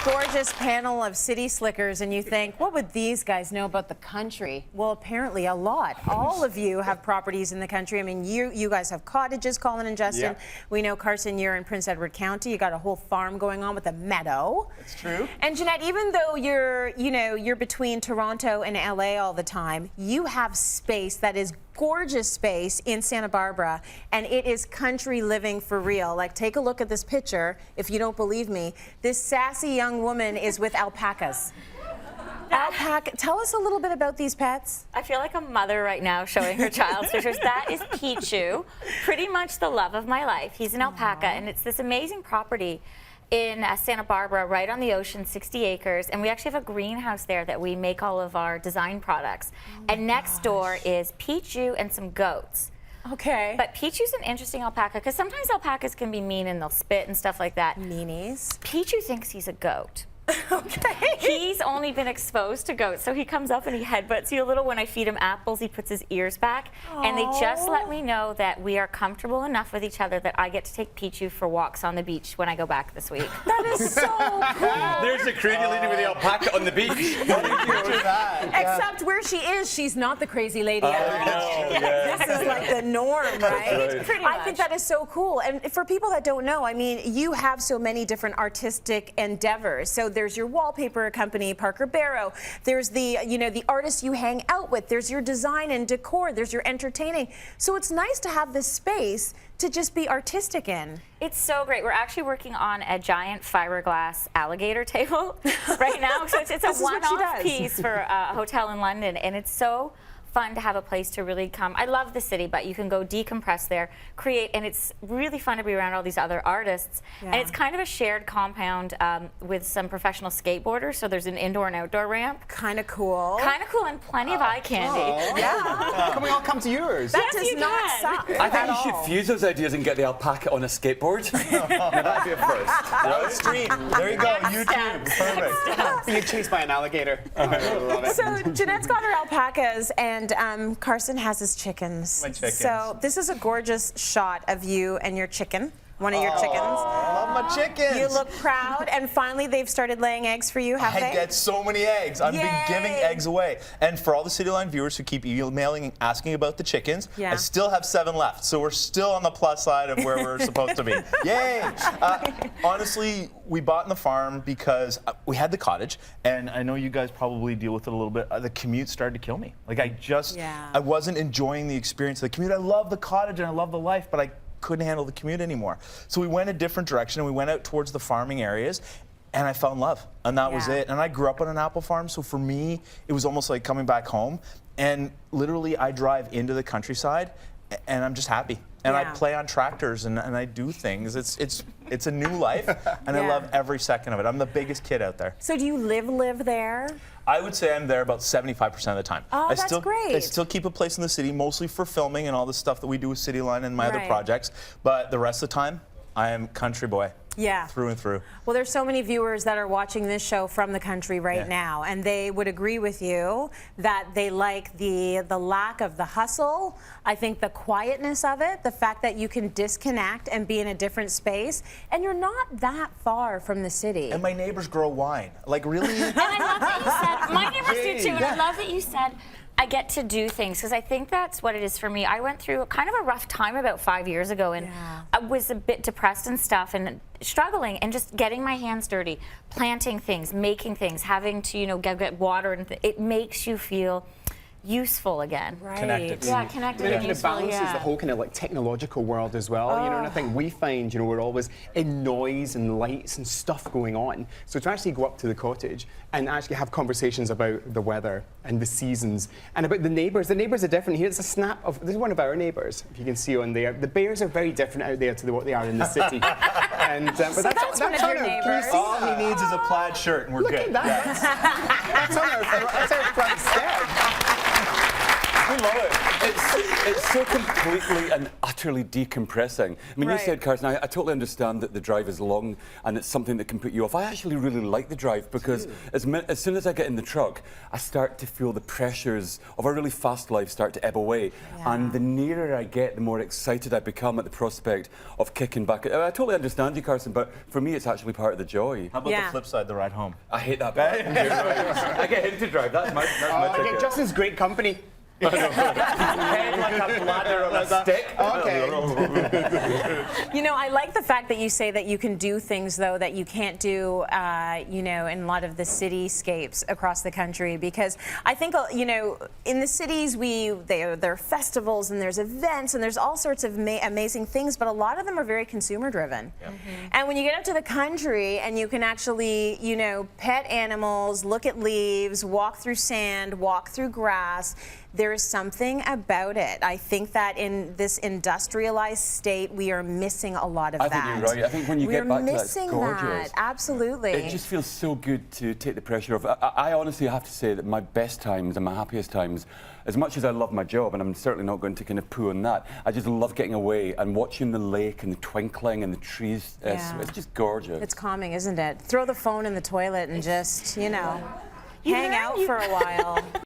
gorgeous panel of city slickers and you think, what would these guys know about the country? Well, apparently a lot. All of you have properties in the country. I mean, you guys have cottages, Colin and Justin. Yeah. We know, Carson, you're in Prince Edward County. You got a whole farm going on with a meadow. That's true. And Janette, even though you're between Toronto and LA all the time, you have space that is gorgeous space in Santa Barbara, and it is country living for real. Like, take a look at this picture. If you don't believe me, this sassy young woman is with alpacas. Alpaca, tell us a little bit about these pets. I feel like a mother right now showing her child's pictures. That is Pichu, pretty much the love of my life. He's an alpaca, and it's this amazing property in Santa Barbara, right on the ocean, 60 acres, and we actually have a greenhouse there that we make all of our design products. And next door is Pichu and some goats. Okay. But Pichu's an interesting alpaca, because sometimes alpacas can be mean and they'll spit and stuff like that. Meanies. Pichu thinks he's a goat. Okay. He's only been exposed to goats, so he comes up and he headbutts you a little. When I feed him apples, he puts his ears back. Aww. And they just let me know that we are comfortable enough with each other that I get to take Pichu for walks on the beach when I go back this week. That is so cool. There's a crazy lady with the alpaca on the beach. Except where she is, she's not the crazy lady at all. Yeah. This is like the norm, right? Right. Pretty I much. think that is so cool. And for people that don't know, I mean, you have so many different artistic endeavors. So there's your wallpaper company, Parker Barrow. There's the, the artists you hang out with. There's your design and decor. There's your entertaining. So it's nice to have this space to just be artistic in. It's so great. We're actually working on a giant fiberglass alligator table right now. So it's a one-off piece for a hotel in London, and it's so fun to have a place to really come. I love the city, but you can go decompress there, create, and it's really fun to be around all these other artists. Yeah. And it's kind of a shared compound with some professional skateboarders, so there's an indoor and outdoor ramp. Kind of cool. Kind of cool, and plenty of eye candy. Yeah. Can we all come to yours? That Yes, does you not can. suck I think at you all. should fuse those ideas and get the alpaca on a skateboard. Now, that'd be a first. Right? Stream. There you go. YouTube. Perfect. Being chased by an alligator. I love it. So Janette's got her alpacas, and Carson has his chickens. My chickens. So this is a gorgeous shot of you and your chicken, one of your chickens. I love my chickens. You look proud, and finally they've started laying eggs for you, have I they? get so many eggs. I've Yay. been giving eggs away. And for all the City Line viewers who keep emailing and asking about the chickens, Yeah. I still have 7 left. So we're still on the plus side of where we're supposed to be. Yay! Honestly, we bought in the farm because we had the cottage, and I know you guys probably deal with it a little bit. The commute started to kill me. Like I wasn't enjoying the experience of the commute. I love the cottage and I love the life, but I couldn't handle the commute anymore. So we went a different direction, and we went out towards the farming areas, and I fell in love, and that was it. And I grew up on an apple farm, so for me, it was almost like coming back home. And literally, I drive into the countryside, and I'm just happy. And I play on tractors, and I do things. It's a new life, and I love every second of it. I'm the biggest kid out there. So do you live there? I would say I'm there about 75% of the time. Oh, that's great. I still keep a place in the city, mostly for filming and all the stuff that we do with City Line and my other projects. But the rest of the time, I am country boy. Yeah. Through and through. Well, there's so many viewers that are watching this show from the country right now, and they would agree with you that they like the lack of the hustle. I think the quietness of it, the fact that you can disconnect and be in a different space, and you're not that far from the city. And my neighbors grow wine. Like, really? And I love that you said, my neighbors do too, and I love that you said, I get to do things, because I think that's what it is for me. I went through kind of a rough time about 5 years ago, and I was a bit depressed and stuff, and struggling, and just getting my hands dirty, planting things, making things, having to, get water, and it makes you feel useful again. Right. Connected. Yeah, connected. And and it useful, balances yeah. the whole kind of like technological world as well, and I think we find, we're always in noise and lights and stuff going on. So to actually go up to the cottage and actually have conversations about the weather and the seasons and about the neighbours. The neighbours are different here. It's a snap of, this is one of our neighbours, if you can see on there. The bears are very different out there to what they are in the city. And, but that's one of your neighbours. All he needs is a plaid shirt, and we're Look good. at that. That's our front step. We love it. It's so completely and utterly decompressing. I mean, Right. you said, Carson, I totally understand that the drive is long and it's something that can put you off. I actually really like the drive because as soon as I get in the truck, I start to feel the pressures of a really fast life start to ebb away. Yeah. And the nearer I get, the more excited I become at the prospect of kicking back. I totally understand you, Carson, but for me, it's actually part of the joy. How about Yeah. the flip side, the ride home? I hate that part. You're right. I get him to drive. That's my Okay, ticket. Justin's great company. Head like a bladder on a stick. Okay. You know, I like the fact that you say that you can do things, though, that you can't do, you know, in a lot of the cityscapes across the country. Because I think, you know, in the cities, there are festivals and there's events and there's all sorts of amazing things, but a lot of them are very consumer driven. Yep. And when you get up to the country and you can actually, you know, pet animals, look at leaves, walk through sand, walk through grass, there is something about it. I think that in this industrialized state, we are missing a lot of I that. think you're right. I think when you get back to that, it's missing gorgeous. that. Absolutely. It just feels so good to take the pressure off. I honestly have to say that my best times and my happiest times, as much as I love my job, and I'm certainly not going to kind of poo on that, I just love getting away and watching the lake and the twinkling and the trees. Yeah. It's just gorgeous. It's calming, isn't it? Throw the phone in the toilet and just, you know, hang out for a while.